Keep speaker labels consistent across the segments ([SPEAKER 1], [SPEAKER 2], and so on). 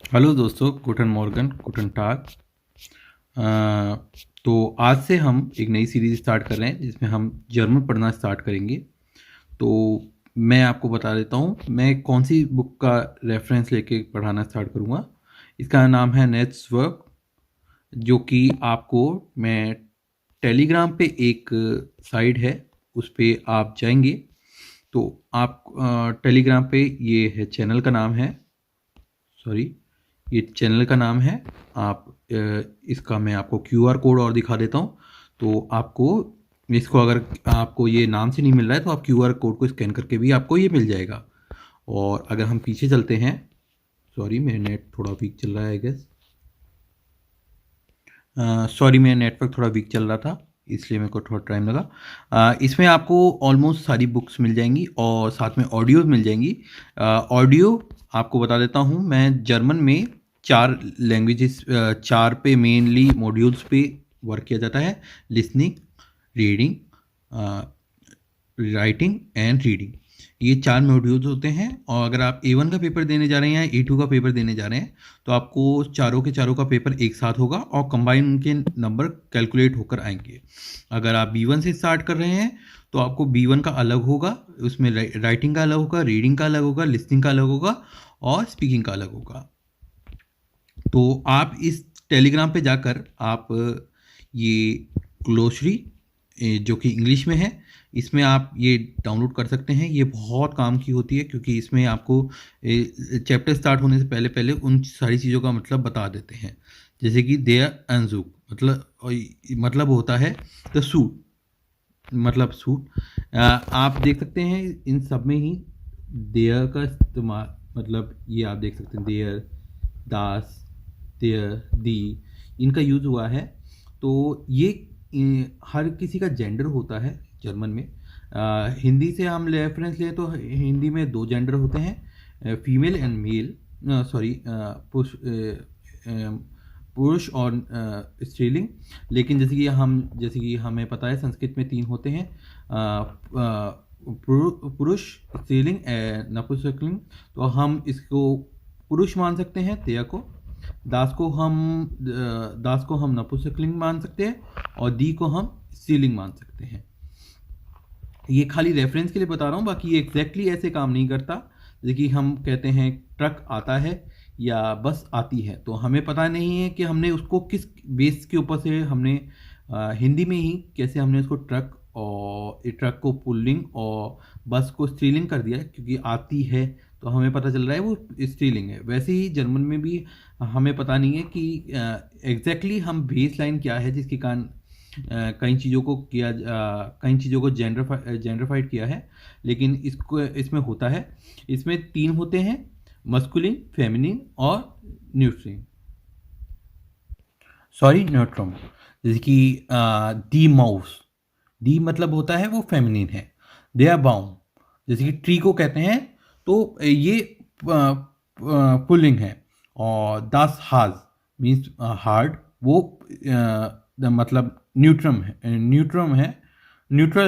[SPEAKER 1] Hello दोस्तों, गुटन Morgan, गुटन टाग। तो आज से हम एक नई सीरीज़ स्टार्ट कर रहे हैं जिसमें हम जर्मन पढ़ना स्टार्ट करेंगे। तो मैं आपको बता देता हूँ मैं कौन सी बुक का रेफरेंस लेके पढ़ाना स्टार्ट करूँगा। इसका नाम है नेट्स वर्क, जो कि आपको मैं टेलीग्राम पे एक साइट है उस पर आप जाएंगे तो आप टेलीग्राम पे ये है चैनल का नाम है, सॉरी, ये चैनल का नाम है। आप इसका मैं आपको क्यूआर कोड और दिखा देता हूँ। तो आपको इसको अगर आपको ये नाम से नहीं मिल रहा है तो आप क्यूआर कोड को स्कैन करके भी आपको ये मिल जाएगा। और अगर हम पीछे चलते हैं, सॉरी मेरे नेट थोड़ा वीक चल रहा है आई गेस, सॉरी मेरा नेटवर्क थोड़ा वीक चल रहा था इसलिए मेरे को थोड़ा टाइम लगा। इसमें आपको ऑलमोस्ट सारी बुक्स मिल जाएंगी और साथ में ऑडियो मिल जाएंगी। ऑडियो आपको बता देता हूँ, मैं जर्मन में 4 लैंग्वेजेस, 4 पे मेनली मॉड्यूल्स पे वर्क किया जाता है: listening, reading, writing and reading. ये 4 मॉड्यूल्स होते हैं। और अगर आप A1 का पेपर देने जा रहे हैं या A2 का पेपर देने जा रहे हैं तो आपको चारों के चारों का पेपर एक साथ होगा और कंबाइन उनके नंबर कैलकुलेट होकर आएंगे। अगर आप B1 से स्टार्ट कर रहे हैं तो आपको B1 का अलग होगा, उसमें राइटिंग का अलग होगा, रीडिंग का अलग होगा, लिसनिंग का अलग होगा और स्पीकिंग का अलग होगा। तो आप इस टेलीग्राम पे जाकर आप ये ग्लोसरी, जो कि इंग्लिश में है, इसमें आप ये डाउनलोड कर सकते हैं। ये बहुत काम की होती है क्योंकि इसमें आपको चैप्टर स्टार्ट होने से पहले पहले उन सारी चीज़ों का मतलब बता देते हैं। जैसे कि देयर अनजुक मतलब होता है द सूट, मतलब सूट। आप देख सकते हैं इन सब में ही देयर का इस्तेमाल, मतलब ये आप देख सकते हैं देयर, दास, देयर, दी, इनका यूज़ हुआ है। तो ये हर किसी का जेंडर होता है जर्मन में। हिंदी से हम रेफरेंस लें तो हिंदी में 2 जेंडर होते हैं, फीमेल एंड मेल, सॉरी, पुरुष, पुरुष और स्त्रीलिंग। लेकिन जैसे कि हमें पता है संस्कृत में 3 होते हैं, पुरुष, स्त्रीलिंग, नपुंसकलिंग। तो हम इसको पुरुष मान सकते हैं तेया को, दास को हम नपुंसकलिंग मान सकते हैं और दी को हम स्त्रीलिंग मान सकते हैं। ये खाली रेफरेंस के लिए बता रहा हूँ, बाकी ये एग्जैक्टली ऐसे काम नहीं करता। जैसे कि हम कहते हैं ट्रक आता है या बस आती है, तो हमें पता नहीं है कि हमने उसको किस बेस के ऊपर से हमने हिंदी में ही कैसे हमने उसको ट्रक और ट्रक को पुल्लिंग और बस को स्त्रीलिंग कर दिया, क्योंकि आती है तो हमें पता चल रहा है वो स्त्रीलिंग है। वैसे ही जर्मन में भी हमें पता नहीं है कि एग्जैक्टली हम बेस लाइन क्या है जिसके कारण कई चीज़ों को जेंडरफाइड किया है। लेकिन इसमें होता है, इसमें 3 होते हैं: मस्कुलिन, फेमिनिन और न्यूट्रिन, सॉरी न्यूट्रम। जैसे कि दी माउस, दी मतलब होता है वो फेमिनिन है। दे आर बाउंड, जैसे कि ट्री को कहते हैं तो ये पुल्लिंग है। और दास हाज मीन्स हार्ड, वो मतलब न्यूट्रल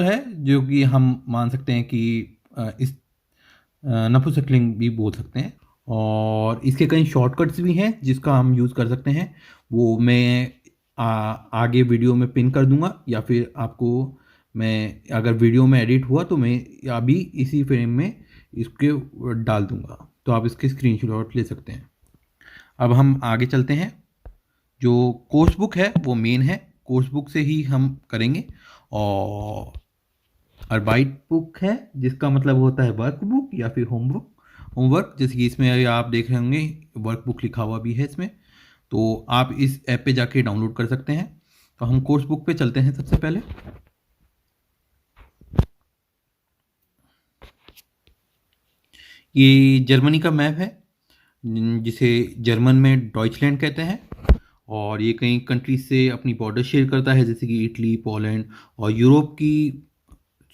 [SPEAKER 1] है, जो कि हम मान सकते हैं कि इस नपुंसकलिंग भी बोल सकते हैं। और इसके कई शॉर्टकट्स भी हैं जिसका हम यूज़ कर सकते हैं, वो मैं आगे वीडियो में पिन कर दूंगा, या फिर आपको मैं अगर वीडियो में एडिट हुआ तो मैं अभी इसी फ्रेम में इसके डाल दूंगा, तो आप इसके स्क्रीनशॉट ले सकते हैं। अब हम आगे चलते हैं। जो कोर्स बुक है वो मेन है, कोर्स बुक से ही हम करेंगे। और अर्बाइट बुक है जिसका मतलब होता है वर्क बुक या फिर होमवर्क। जैसे कि इसमें अगर आप देख रहे होंगे वर्क बुक लिखा हुआ भी है इसमें, तो आप इस ऐप पे जाके डाउनलोड कर सकते हैं। तो हम कोर्स बुक पे चलते हैं सबसे पहले। ये जर्मनी का मैप है जिसे जर्मन में डॉइचलैंड कहते हैं। और ये कई कंट्रीज से अपनी बॉर्डर शेयर करता है, जैसे कि इटली, पोलैंड, और यूरोप की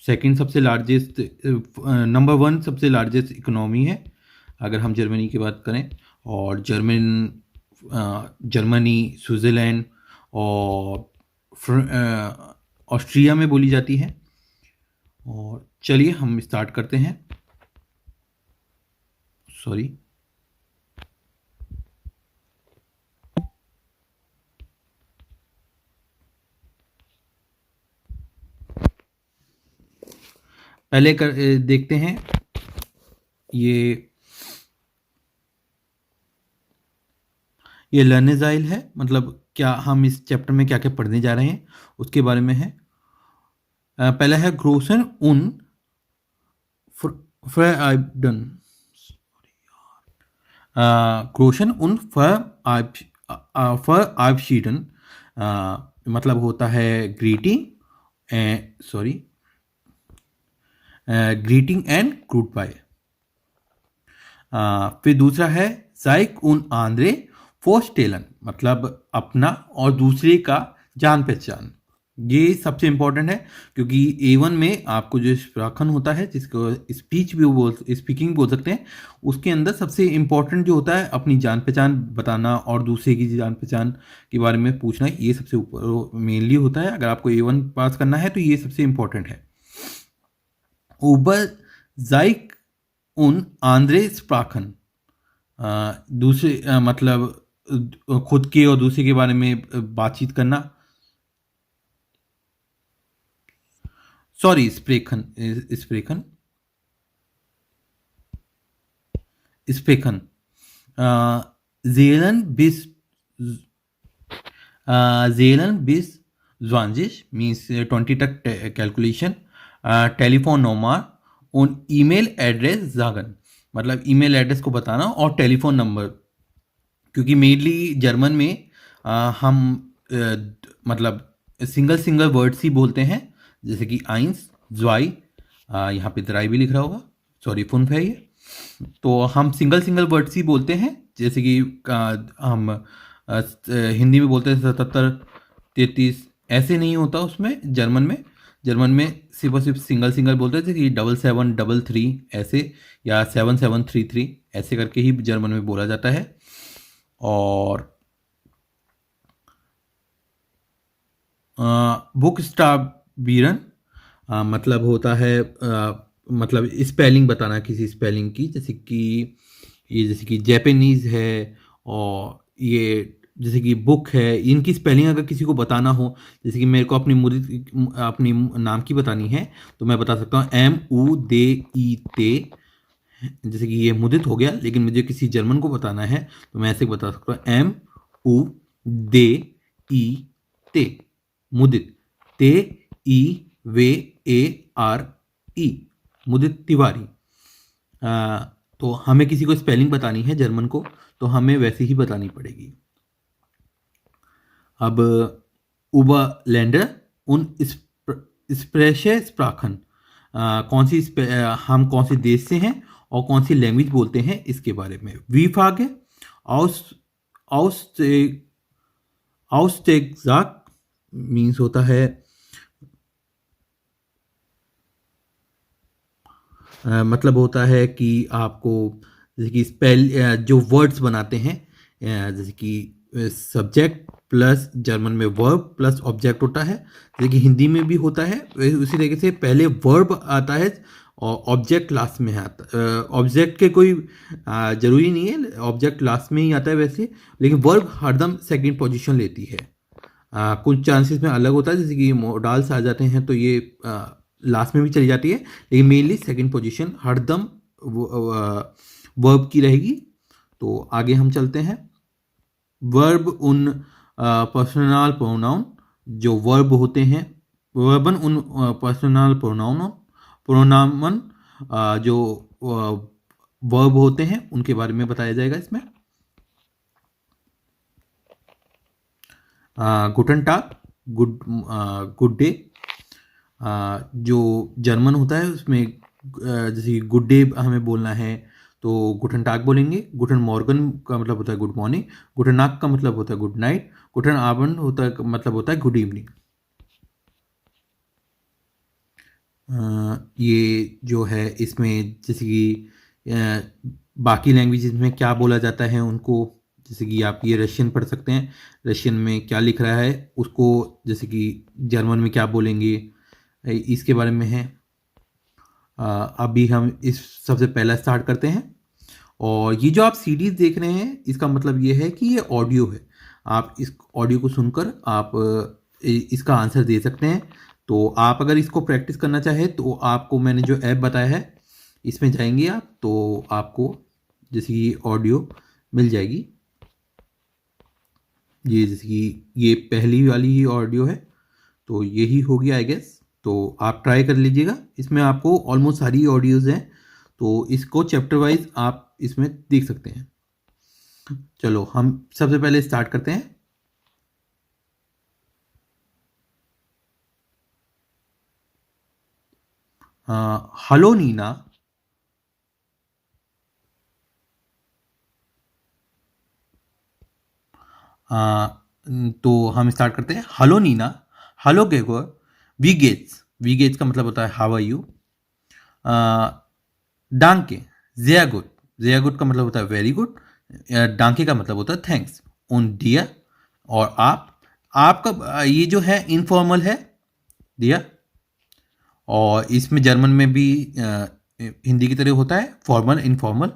[SPEAKER 1] सेकंड सबसे लार्जेस्ट, नंबर 1 सबसे लार्जेस्ट इकोनॉमी है अगर हम जर्मनी की बात करें। और जर्मनी, स्विट्ज़रलैंड और ऑस्ट्रिया में बोली जाती है। और चलिए हम स्टार्ट करते हैं, सॉरी। पहले देखते हैं ये लर्नेजाइल है, मतलब क्या हम इस चैप्टर में क्या क्या पढ़ने जा रहे हैं उसके बारे में है। पहला है ग्रोसन उन फ्रआइबडन, ग्रोशन उन फरआइबशीडन, मतलब होता है greeting, greeting and goodbye. फिर दूसरा है जाइक उन आंद्रे फोस्टेलन, मतलब अपना और दूसरे का जान पहचान। ये सबसे इंपॉर्टेंट है क्योंकि A1 में आपको जो स्प्राखन होता है, जिसको स्पीच भी स्पीकिंग बोल सकते हैं, उसके अंदर सबसे इंपॉर्टेंट जो होता है अपनी जान पहचान बताना और दूसरे की जान पहचान के बारे में पूछना, ये सबसे ऊपर मेनली होता है। अगर आपको A1 पास करना है तो ये सबसे इंपॉर्टेंट है। ऊबर जाइक उन आंद्रे स्प्राखन, दूसरे मतलब खुद के और दूसरे के बारे में बातचीत करना। सॉरी, स्प्रेखन स्प्रेखन स्प्रेखन जेलन बिस जेलन बिस ज्वांजिश मीन्स 20 तक कैलकुलेशन। टेलीफोन नंबर उन ईमेल एड्रेस जागन, मतलब ईमेल एड्रेस को बताना और टेलीफोन नंबर, क्योंकि मेनली जर्मन में हम मतलब सिंगल वर्ड्स ही बोलते हैं, जैसे कि आइंस ज्वाई, यहाँ पे द्राई भी लिख रहा होगा, सॉरी फुन है ये। तो हम सिंगल वर्ड्स ही बोलते हैं, जैसे कि हम हिंदी में बोलते हैं 77 33, ऐसे नहीं होता उसमें। जर्मन में सिर्फ और सिर्फ सिंगल बोलते हैं, जैसे कि 7733 ऐसे, या 7733 ऐसे करके ही जर्मन में बोला जाता है। और बुक स्टाबिरन मतलब होता है मतलब स्पेलिंग बताना किसी स्पेलिंग की, जैसे कि जैपनीज है, और ये जैसे कि बुक है, इनकी स्पेलिंग अगर किसी को बताना हो, जैसे कि मेरे को अपनी नाम की बतानी है, तो मैं बता सकता हूँ MUDIT, जैसे कि ये मुदित हो गया, लेकिन मुझे किसी जर्मन को बताना है तो मैं ऐसे बता सकता हूँ MUDIT, मुदित, TEVARE, मुदित तिवारी। तो हमें किसी को स्पेलिंग बतानी है जर्मन को, तो हमें वैसे ही बतानी पड़ेगी। अब उबरलैंडर उन स्प्रेशे स्प्राखन, हम कौन से देश से हैं और कौन सी लैंग्वेज बोलते हैं इसके बारे में। वीफागे आउस्टेगजाक मीन्स होता है मतलब होता है कि आपको जैसे कि जो वर्ड्स बनाते हैं, जैसे कि सब्जेक्ट प्लस जर्मन में वर्ब प्लस ऑब्जेक्ट होता है, जैसे कि हिंदी में भी होता है। उसी तरीके से पहले वर्ब आता है और ऑब्जेक्ट लास्ट में आता है। ऑब्जेक्ट के कोई ज़रूरी नहीं है, ऑब्जेक्ट लास्ट में ही आता है वैसे, लेकिन वर्ब हरदम सेकंड पोजीशन लेती है। कुछ चांसेस में अलग होता है, जैसे कि मोडाल्स आ जाते हैं तो ये लास्ट में भी चली जाती है, लेकिन मेनली सेकंड पोजीशन हरदम वर्ब की रहेगी। तो आगे हम चलते हैं। वर्ब उन पर्सनल प्रोनाउन, जो वर्ब होते हैं, वर्बन उन पर्सनल प्रोनाउन जो वर्ब होते हैं उनके बारे में बताया जाएगा इसमें। गुटन टाग, गुड डे, जो जर्मन होता है उसमें जैसे गुड डे हमें बोलना है तो गुटन टाग बोलेंगे। गुटन मॉर्गन का मतलब होता है गुड मॉर्निंग। गुटन नाक का मतलब होता है गुड नाइट। गुटन आबंड होता है मतलब होता है गुड इवनिंग। ये जो है इसमें जैसे कि बाकी लैंग्वेजेस में क्या बोला जाता है उनको, जैसे कि आप ये रशियन पढ़ सकते हैं, रशियन में क्या लिख रहा है उसको जैसे कि जर्मन में क्या बोलेंगे इसके बारे में है। अभी हम इस सबसे पहला स्टार्ट करते हैं। और ये जो आप सीडीज देख रहे हैं इसका मतलब ये है कि ये ऑडियो है। आप इस ऑडियो को सुनकर आप इसका आंसर दे सकते हैं। तो आप अगर इसको प्रैक्टिस करना चाहे तो आपको मैंने जो ऐप बताया है इसमें जाएंगे आप, तो आपको जैसे कि ऑडियो मिल जाएगी। ये जैसे कि ये पहली वाली ही ऑडियो है, तो यही होगी आई गेस। तो आप ट्राई कर लीजिएगा, इसमें आपको ऑलमोस्ट सारी ऑडियोज़ हैं, तो इसको चैप्टर वाइज आप इसमें देख सकते हैं। चलो हम सबसे पहले स्टार्ट करते हैं। Hello Nina. तो हम स्टार्ट करते हैं। हेलो नीना, हेलो गेगोर, वी गेट्स। वी गेट्स का मतलब होता है हाउ आर यू। डांके, जेया गुड। जेया गुड का मतलब होता है वेरी गुड। डांके का मतलब होता है थैंक्स। उन डियर, और आप। आपका ये जो है इनफॉर्मल है, डियर। और इसमें जर्मन में भी हिंदी की तरह होता है फॉर्मल इनफॉर्मल।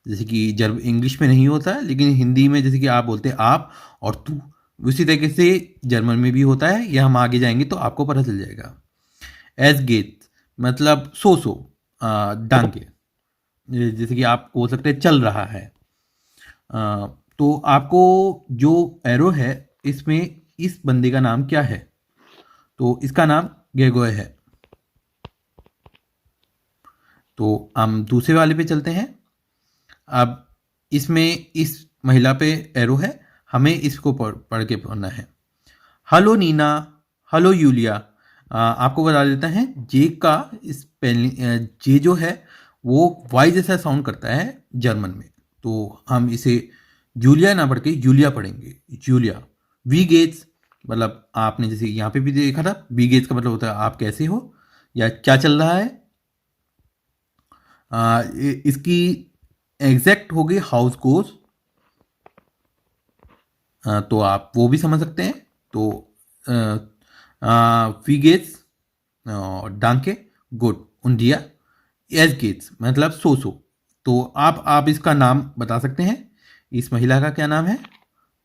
[SPEAKER 1] जैसे कि इंग्लिश में नहीं होता है, लेकिन हिंदी में जैसे कि आप बोलते हैं आप और तू, उसी तरीके से जर्मन में भी होता है। यह हम आगे जाएंगे तो आपको पता चल जाएगा। एस गेट मतलब सो डांगे, जैसे कि आप बोल सकते हैं चल रहा है। तो आपको जो एरो है इसमें इस बंदे का नाम क्या है, तो इसका नाम गेगोय है। तो हम दूसरे वाले पे चलते हैं। अब इसमें इस महिला पे एरो है, हमें इसको पढ़ के पढ़ना है। Hello Nina, hello Yulia. आपको बता देता है जे का स्पेलिंग, जे जो है वो वाई जैसा साउंड करता है जर्मन में, तो हम इसे जूलिया ना पढ़ के जूलिया पढ़ेंगे, जूलिया। वी गेट्स मतलब आपने जैसे यहाँ पे भी देखा था, वी गेट्स का मतलब होता है आप कैसे हो या क्या चल रहा है। इसकी एग्जैक्ट होगी हाउस गोज, तो आप वो भी समझ सकते हैं। तो वी गेट्स, डांके, गुड, उंडिया, एज गेट्स मतलब सो। तो आप इसका नाम बता सकते हैं, इस महिला का क्या नाम है।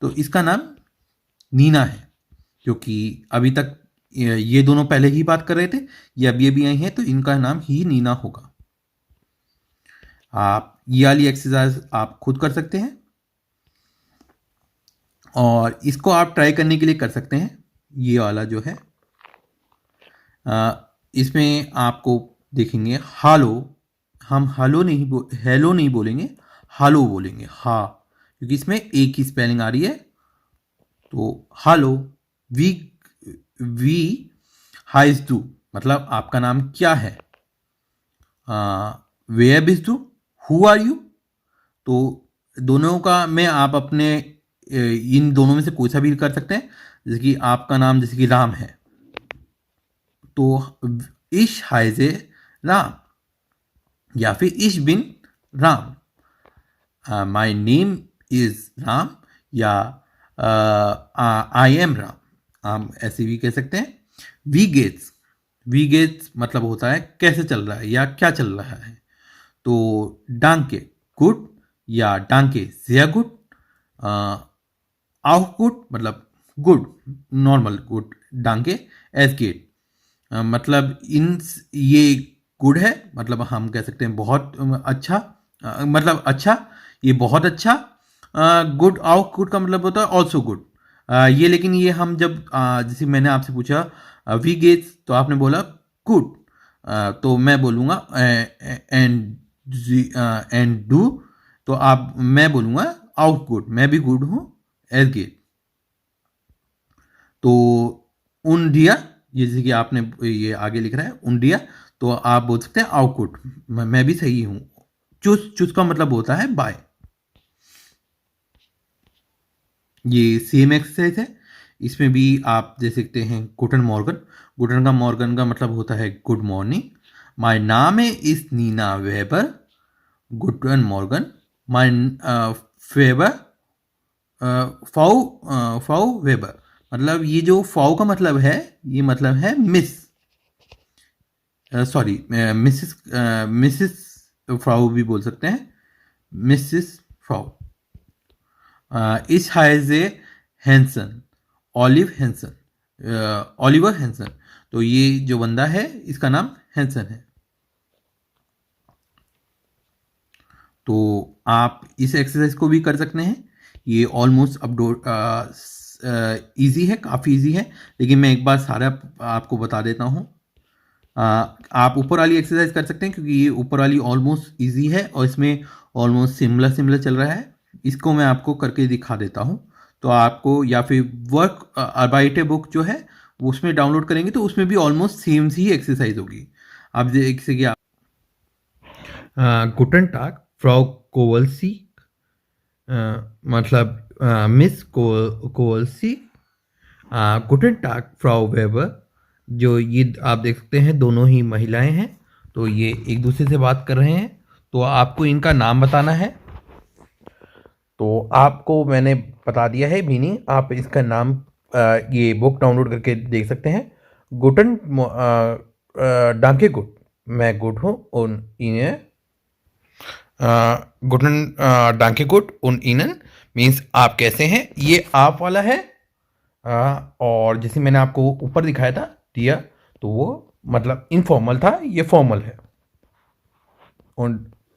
[SPEAKER 1] तो इसका नाम नीना है, क्योंकि अभी तक ये दोनों पहले ही बात कर रहे थे, ये अभी अभी आई हैं, तो इनका नाम ही नीना होगा। आप ये वाली एक्सरसाइज आप खुद कर सकते हैं, और इसको आप ट्राई करने के लिए कर सकते हैं। ये वाला जो है इसमें आपको देखेंगे हालो, हम हेलो नहीं बोलेंगे, हालो बोलेंगे, हा, क्योंकि इसमें एक ही स्पेलिंग आ रही है। तो हालो, वी वी हाइज डू मतलब आपका नाम क्या है। वेयर बिज डू, हु आर यू। तो दोनों का में आप अपने इन दोनों में से कोई सा भी कर सकते हैं। जैसे कि आपका नाम जैसे कि राम है, तो इश हाइजे राम, या फिर इश बिन Ram, my name is Ram, या आई एम राम, हम ऐसे भी कह सकते हैं। वी गेट्स, वी गेट्स मतलब होता है कैसे चल रहा है या क्या चल रहा है। तो डांके गुड, या डांके sehr गुड, auch गुड मतलब गुड, नॉर्मल गुड, डांके एस गेट मतलब इन ये गुड है, मतलब हम कह सकते हैं बहुत अच्छा, मतलब अच्छा, ये बहुत अच्छा। गुड, आउट गुड का मतलब होता है ऑल्सो गुड। ये लेकिन ये हम जब जैसे मैंने आपसे पूछा वी गेट्स, तो आपने बोला गुड, तो मैं बोलूँगा एंड डू, तो आप मैं बोलूँगा आउट गुड, मैं भी गुड हूँ एज गेट। तो उंडिया, ये जैसे कि आपने ये आगे लिख रहा है उंडिया, तो आप बोल सकते हैं आउटपुट, मैं भी सही हूं। चूस, चूस का मतलब होता है बाय। ये सेम एक्सरसाइज है, इसमें भी आप दे सकते हैं गुटन मॉर्गन। मॉर्गन का मतलब होता है गुड मॉर्निंग। माय नाम है इस नीना वेबर, गुटन मॉर्गन। माय फेवर, फाउ वेबर, मतलब ये जो फाउ का मतलब है, ये मतलब है मिस, सॉरी मिसिस, मिसिस फ्राउ भी बोल सकते हैं, मिसिस फ्राउ। इस हाइजे Hansen, Olive Hansen, Oliver Hansen. तो ये जो बंदा है इसका नाम हैंसन है। तो आप इस एक्सरसाइज को भी कर सकते हैं। ये ऑलमोस्ट अपडोट ईजी है, काफ़ी ईजी है, लेकिन मैं एक बार सारा आपको बता देता हूँ। आप ऊपर वाली एक्सरसाइज कर सकते हैं क्योंकि ये ऊपर वाली ऑलमोस्ट ईजी है और इसमें ऑलमोस्ट सिमिलर चल रहा है। इसको मैं आपको करके दिखा देता हूँ। तो आपको या फिर वर्क अबाइटे बुक जो है वो उसमें डाउनलोड करेंगे तो उसमें भी ऑलमोस्ट सेम सी एक्सरसाइज होगी। आप देख सके आप गुटन टाग फ्रॉ कोवलसी, मतलब मिस कोवलसी, गुटन टाग फ्रॉ वेबर। जो ये आप देख सकते हैं दोनों ही महिलाएं हैं, तो ये एक दूसरे से बात कर रहे हैं। तो आपको इनका नाम बताना है। तो आपको मैंने बता दिया है मीनिंग, आप इसका नाम ये बुक डाउनलोड करके देख सकते हैं। गुटन डांके गुट, मैं गुड हूँ उन इन्हें, गुटन डांके गुट उन इनन मीन्स आप कैसे हैं। ये आप वाला है, और जैसे मैंने आपको ऊपर दिखाया था दिया, तो वो मतलब इनफॉर्मल था, ये फॉर्मल है।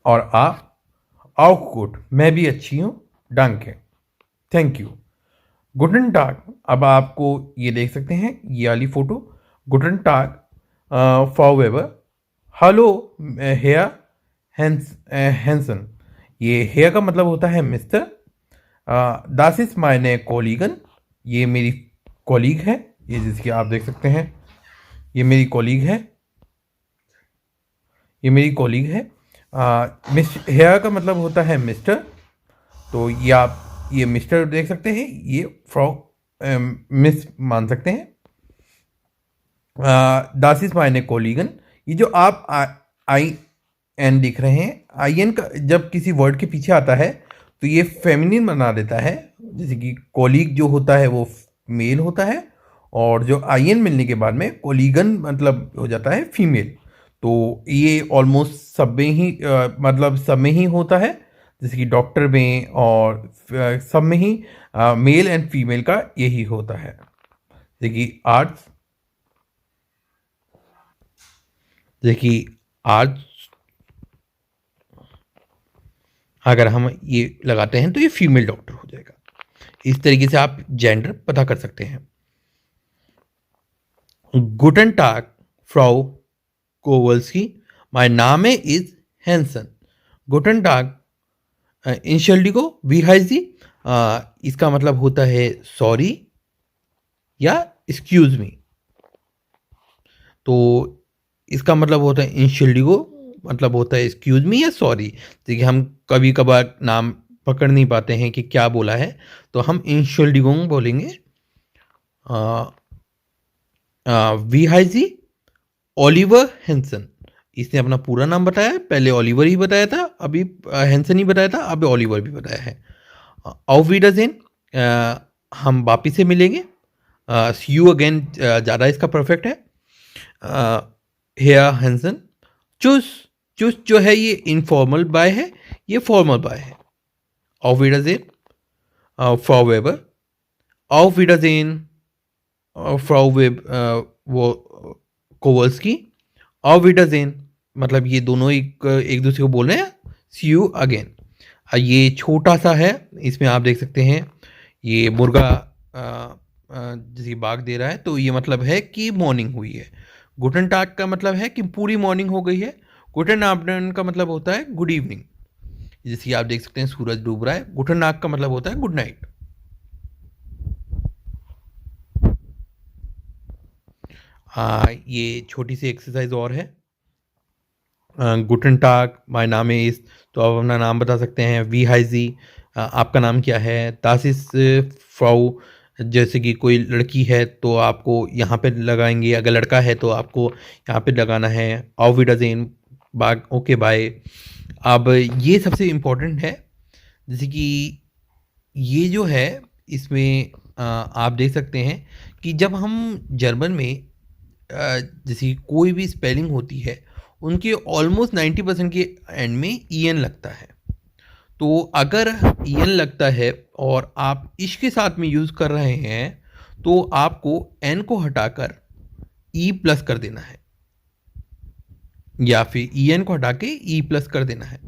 [SPEAKER 1] और आप गुड, मैं भी अच्छी हूँ, डांके, थैंक यू। गुडन टाग, अब आपको ये देख सकते हैं ये वाली फोटो, गुडन टाग फॉरएवर, हेलो हेयर हैंसन, ये हेयर का मतलब होता है मिस्टर। दास इज माय कॉलीगन, ये मेरी कॉलीग है, ये जिसकी आप देख सकते हैं ये मेरी कॉलीग है, ये मेरी कॉलीग है। मिस हेयर का मतलब होता है मिस्टर, तो ये आप ये मिस्टर देख सकते हैं, ये फ्रॉ मिस मान सकते हैं। दास इज माय कॉलीगन, ये जो आप आई एन दिख रहे हैं, आई एन का जब किसी वर्ड के पीछे आता है तो ये फेमिनिन बना देता है। जैसे कि कॉलीग जो होता है वो मेल होता है, और जो आई एन मिलने के बाद में कॉलीगन मतलब हो जाता है फीमेल। तो ये ऑलमोस्ट सब में ही मतलब सब में ही होता है, जैसे कि डॉक्टर में और सब में ही मेल एंड फीमेल का यही होता है। जैसे कि आर्ट्स, जैसे कि आर्ट्स अगर हम ये लगाते हैं तो ये फीमेल डॉक्टर हो जाएगा। इस तरीके से आप जेंडर पता कर सकते हैं। गुटन टाग फ्राउ कोवल्स्की, माय नाम इज हैंसन। गुटन टाग इंशल्डिगो वी हाइजी, इसका मतलब होता है सॉरी या एक्सक्यूज मी। तो इसका मतलब होता है इंशल्डिगो, मतलब होता है एक्सक्यूज मी या सॉरी। देखिए हम कभी कभार नाम पकड़ नहीं पाते हैं कि क्या बोला है, तो हम इंशल्डिगोंग बोलेंगे। वी हाइजी ओलिवर हैंसन, इसने अपना पूरा नाम बताया, पहले ओलिवर ही बताया था, अभी हैंसन ही बताया था, अब ओलिवर भी बताया है। ऑफ वीडरजेन, हम वापिस से मिलेंगे। सी यू अगेन ज़्यादा इसका परफेक्ट है। हेयर हैंसन, चूस, चूस जो है ये इनफॉर्मल बाय है, ये फॉर्मल बाय है। ऑफ वीडरजेन फॉरएवर, ऑफ वीडरजेन फ्रॉवेब वो कोवल्स्की, ऑफ वीडरजेन, मतलब ये दोनों एक दूसरे को बोल रहे हैं सी यू अगेन। ये छोटा सा है, इसमें आप देख सकते हैं ये मुर्गा जैसे बाग दे रहा है, तो ये मतलब है कि मॉर्निंग हुई है। गुटन टाग का मतलब है कि पूरी मॉर्निंग हो गई है। गुटन आफ्टरनून का मतलब होता है गुड इवनिंग, जैसे आप देख सकते हैं सूरज डूब रहा है। गुटन नाग का मतलब होता है गुड नाइट। ये छोटी सी एक्सरसाइज और है। गुटन टाग, माय नाम इज, तो आप अपना नाम बता सकते हैं। वी हाइजी, आपका नाम क्या है। तासिस फ्राउ, जैसे कि कोई लड़की है तो आपको यहाँ पे लगाएंगे, अगर लड़का है तो आपको यहाँ पे लगाना है। ऑफ विडाजेन, बाग, ओके बाय। अब ये सबसे इम्पोर्टेंट है, जैसे कि ये जो है इसमें आप देख सकते हैं कि जब हम जर्मन में जैसे कोई भी स्पेलिंग होती है उनके ऑलमोस्ट 90% के एंड में ई एन लगता है। तो अगर ई एन लगता है और आप इश के साथ में यूज़ कर रहे हैं तो आपको एन को हटाकर ई प्लस कर देना है, या फिर ई एन को हटा के ई प्लस कर देना है।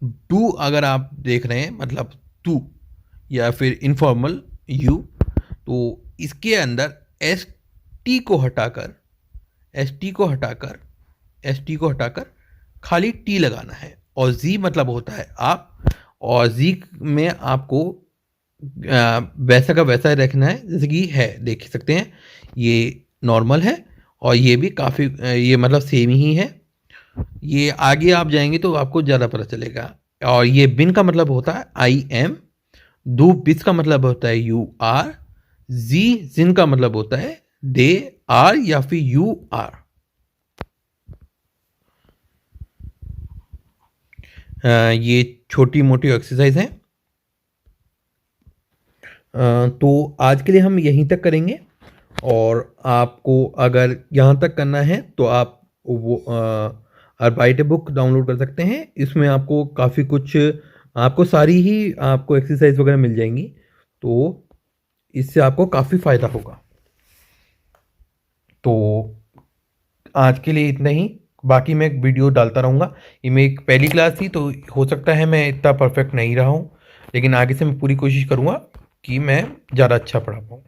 [SPEAKER 1] टू अगर आप देख रहे हैं मतलब टू या फिर इनफॉर्मल यू, तो इसके अंदर एस टी को हटाकर खाली टी लगाना है। और जी मतलब होता है आप, और जी में आपको वैसा का वैसा रखना है जैसे कि है, देख सकते हैं ये नॉर्मल है और ये भी काफ़ी ये मतलब सेम ही है। ये आगे आप जाएंगे तो आपको ज़्यादा पता चलेगा। और ये बिन का मतलब होता है आई एम, दो बिस का मतलब होता है यू आर, जी जिन का मतलब होता है दे आर या फिर यू आर। ये छोटी मोटी एक्सरसाइज है। तो आज के लिए हम यहीं तक करेंगे, और आपको अगर यहाँ तक करना है तो आप वो अर्बाइट बुक डाउनलोड कर सकते हैं। इसमें आपको काफ़ी कुछ, आपको सारी ही आपको एक्सरसाइज वगैरह मिल जाएंगी, तो इससे आपको काफ़ी फ़ायदा होगा। तो आज के लिए इतना ही, बाकी मैं एक वीडियो डालता रहूँगा। ये मेरी एक पहली क्लास थी तो हो सकता है मैं इतना परफेक्ट नहीं रहा हूँ, लेकिन आगे से मैं पूरी कोशिश करूँगा कि मैं ज़्यादा अच्छा पढ़ा पाऊँ।